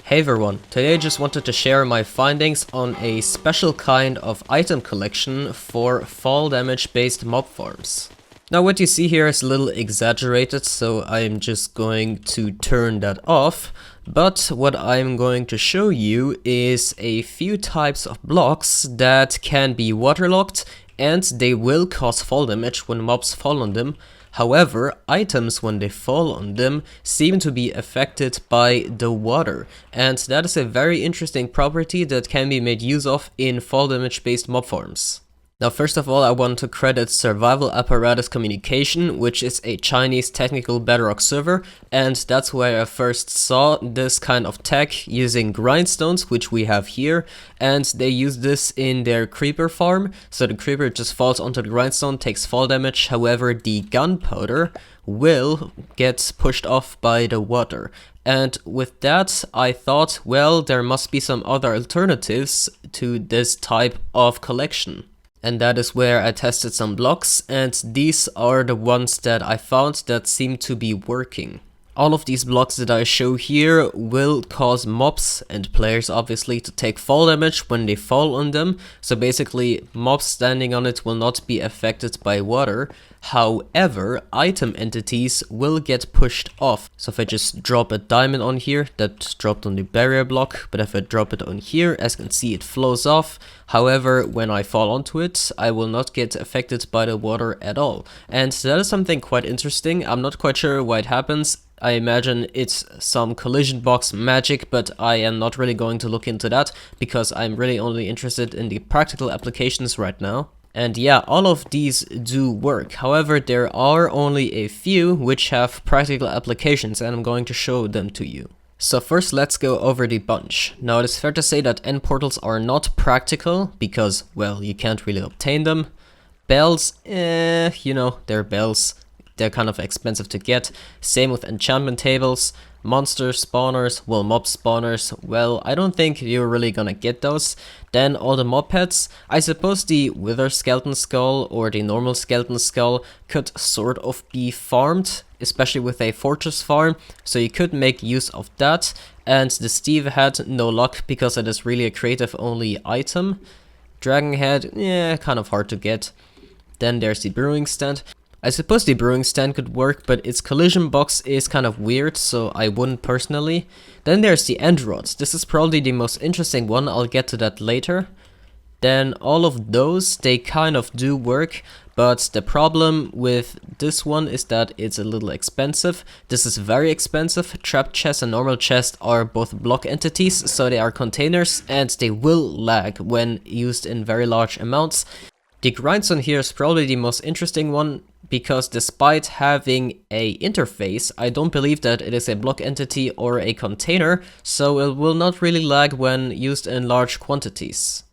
Hey everyone, today I just wanted to share my findings on a special kind of item collection for fall damage based mob farms. Now what you see here is a little exaggerated, so I'm just going to turn that off. But what I'm going to show you is a few types of blocks that can be waterlogged and they will cause fall damage when mobs fall on them. However, items when they fall on them seem to be affected by the water, and that is a very interesting property that can be made use of in fall damage based mob farms. Now first of all, I want to credit Survival Apparatus Communication, which is a Chinese technical Bedrock server, and that's where I first saw this kind of tech using grindstones, which we have here, and they use this in their creeper farm. So the creeper just falls onto the grindstone, takes fall damage, however the gunpowder will get pushed off by the water. And with that, I thought, well, there must be some other alternatives to this type of collection. And that is where I tested some blocks, and these are the ones that I found that seem to be working. All of these blocks that I show here will cause mobs and players obviously to take fall damage when they fall on them. So basically mobs standing on it will not be affected by water. However, item entities will get pushed off. So if I just drop a diamond on here, that dropped on the barrier block, but if I drop it on here, as you can see, it flows off. However, when I fall onto it, I will not get affected by the water at all. And that is something quite interesting. I'm not quite sure why it happens. I imagine it's some collision box magic, but I am not really going to look into that because I'm really only interested in the practical applications right now. And yeah, all of these do work. However, there are only a few which have practical applications, and I'm going to show them to you. So first, let's go over the bunch. Now, it is fair to say that end portals are not practical because, well, you can't really obtain them. Bells, you know, they're bells. They're kind of expensive to get. Same with enchantment tables. Monster spawners, well, mob spawners, well, I don't think you're really gonna get those. Then all the mob pets. I suppose the wither skeleton skull or the normal skeleton skull could sort of be farmed, especially with a fortress farm, so you could make use of that. And the Steve had no luck because it is really a creative only item. Dragon head, yeah, kind of hard to get. Then there's the brewing stand. I suppose the brewing stand could work, but its collision box is kind of weird, so I wouldn't personally. Then there's the end rods. This is probably the most interesting one, I'll get to that later. Then all of those, they kind of do work, but the problem with this one is that it's a little expensive. This is very expensive. Trap chest and normal chest are both block entities, so they are containers, and they will lag when used in very large amounts. The grindstone here is probably the most interesting one, because despite having a interface, I don't believe that it is a block entity or a container, so it will not really lag when used in large quantities.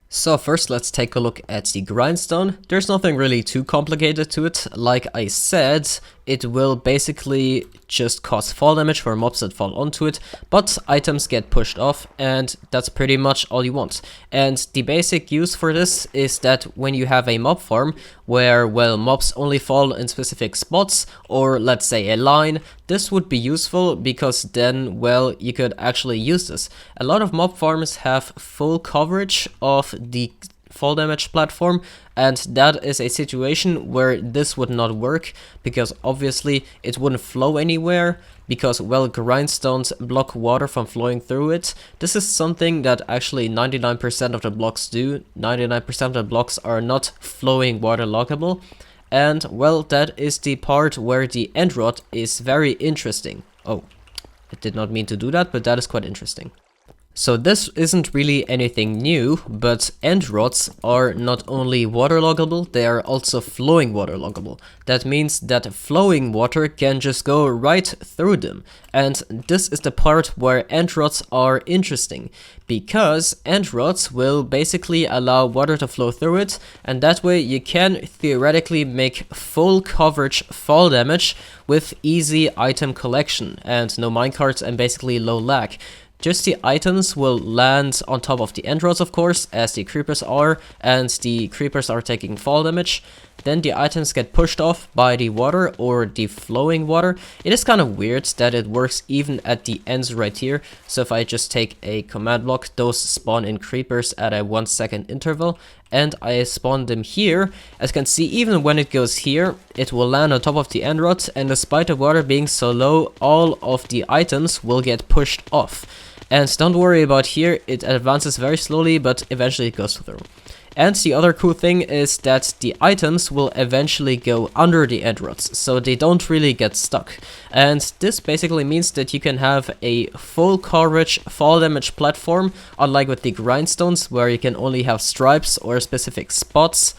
So first let's take a look at the grindstone. There's nothing really too complicated to it. Like I said, it will basically just cause fall damage for mobs that fall onto it, but items get pushed off, and that's pretty much all you want. And the basic use for this is that when you have a mob farm where, well, mobs only fall in specific spots, or let's say a line, this would be useful because then, well, you could actually use this. A lot of mob farms have full coverage of the fall damage platform, and that is a situation where this would not work because obviously it wouldn't flow anywhere because, well, grindstones block water from flowing through it. This is something that actually 99% of the blocks do. 99% of the blocks are not flowing waterloggable, and well, that is the part where the end rod is very interesting. Oh, I did not mean to do that, but that is quite interesting. So this isn't really anything new, but end rods are not only waterloggable, they are also flowing waterloggable. That means that flowing water can just go right through them. And this is the part where end rods are interesting, because end rods will basically allow water to flow through it, and that way you can theoretically make full coverage fall damage with easy item collection and no minecarts and basically low lag. Just the items will land on top of the end rods, of course, as the creepers are, and the creepers are taking fall damage. then the items get pushed off by the water or the flowing water. It is kind of weird that it works even at the ends right here. So if I just take a command block, those spawn in creepers at a 1-second interval, and I spawn them here. As you can see, even when it goes here, it will land on top of the end rod, and despite the water being so low, all of the items will get pushed off. And don't worry about here, it advances very slowly, but eventually it goes through. And the other cool thing is that the items will eventually go under the end rods, so they don't really get stuck. And this basically means that you can have a full coverage fall damage platform, unlike with the grindstones, where you can only have stripes or specific spots.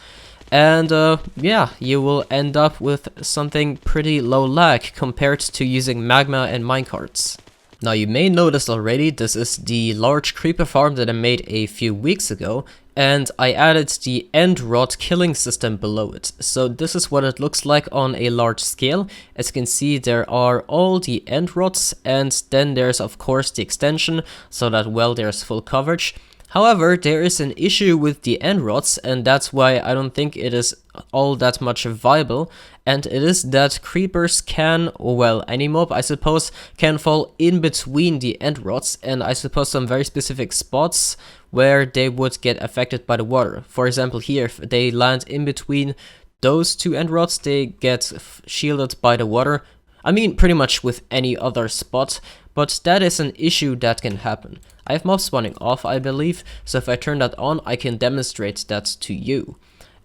And yeah, you will end up with something pretty low lag compared to using magma and minecarts. Now you may notice already, this is the large creeper farm that I made a few weeks ago, and I added the end rod killing system below it. So this is what it looks like on a large scale. As you can see, there are all the end rods, and then there's of course the extension, so that well there's full coverage. However, there is an issue with the end rods, and that's why I don't think it is all that much viable, and it is that creepers can, or well, any mob I suppose, can fall in between the end rods, and I suppose some very specific spots where they would get affected by the water. For example here, if they land in between those two end rods, they get shielded by the water. I mean pretty much with any other spot, but that is an issue that can happen. I have mob spawning off, I believe, so if I turn that on, I can demonstrate that to you.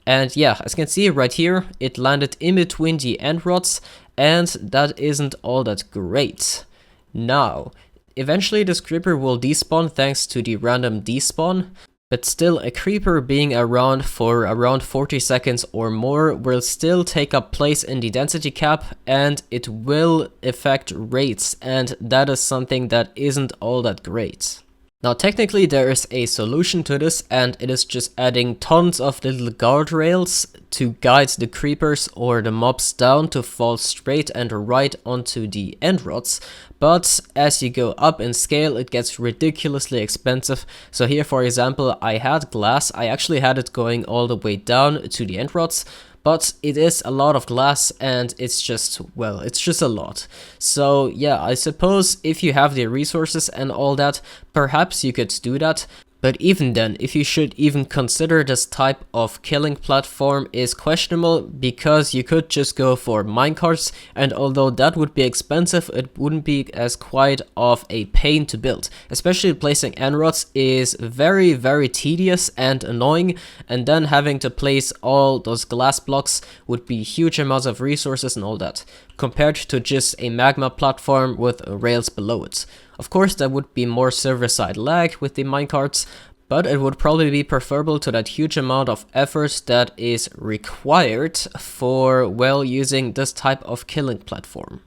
And yeah, as you can see right here, it landed in between the end rods, and that isn't all that great. Now, eventually this creeper will despawn thanks to the random despawn, but still a creeper being around for around 40 seconds or more will still take up place in the density cap, and it will affect rates, and that is something that isn't all that great. Now technically there is a solution to this, and it is just adding tons of little guardrails to guide the creepers or the mobs down to fall straight and right onto the end rods. But as you go up in scale, it gets ridiculously expensive. So here, for example, I had glass. I actually had it going all the way down to the end rods, but it is a lot of glass, and it's just, well, it's just a lot. So yeah, I suppose if you have the resources and all that, perhaps you could do that. But even then, if you should even consider this type of killing platform is questionable, because you could just go for minecarts, and although that would be expensive, it wouldn't be as quite of a pain to build. Especially placing end rods is very, very tedious and annoying, and then having to place all those glass blocks would be huge amounts of resources and all that, compared to just a magma platform with rails below it. Of course, that would be more server-side lag with the minecarts, but it would probably be preferable to that huge amount of effort that is required for, well, using this type of killing platform.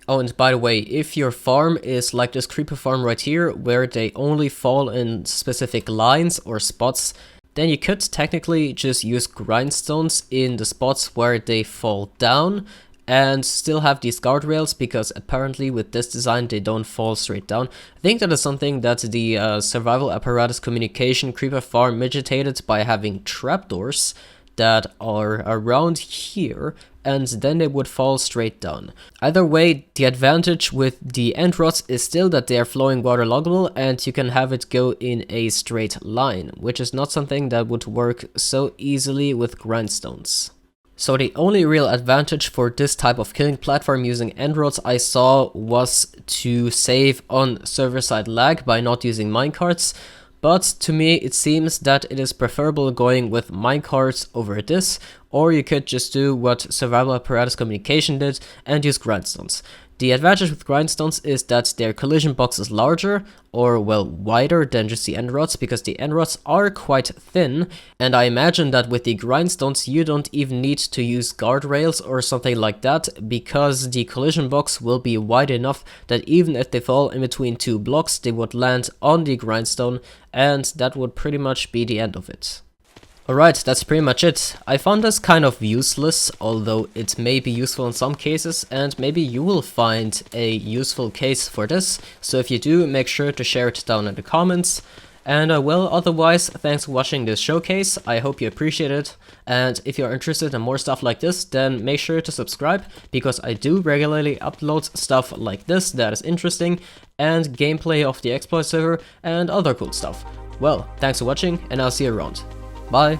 Oh, and by the way, if your farm is like this creeper farm right here, where they only fall in specific lines or spots, then you could technically just use grindstones in the spots where they fall down, and still have these guardrails, because apparently with this design they don't fall straight down. I think that is something that the survival apparatus communication creeper farm mitigated by having trapdoors that are around here, and then they would fall straight down. Either way, the advantage with the end rods is still that they are flowing waterloggable, and you can have it go in a straight line, which is not something that would work so easily with grindstones. So the only real advantage for this type of killing platform using end rods I saw was to save on server-side lag by not using minecarts, but to me it seems that it is preferable going with minecarts over this, or you could just do what survival apparatus communication did and use grindstones. The advantage with grindstones is that their collision box is larger, or well, wider than just the end rods, because the end rods are quite thin, and I imagine that with the grindstones you don't even need to use guardrails or something like that, because the collision box will be wide enough that even if they fall in between two blocks, they would land on the grindstone, and that would pretty much be the end of it. Alright, that's pretty much it. I found this kind of useless, although it may be useful in some cases, and maybe you will find a useful case for this. So if you do, make sure to share it down in the comments. And well, otherwise, thanks for watching this showcase, I hope you appreciate it, and if you're interested in more stuff like this, then make sure to subscribe, because I do regularly upload stuff like this that is interesting, and gameplay of the exploit server, and other cool stuff. Well, thanks for watching, and I'll see you around. Bye!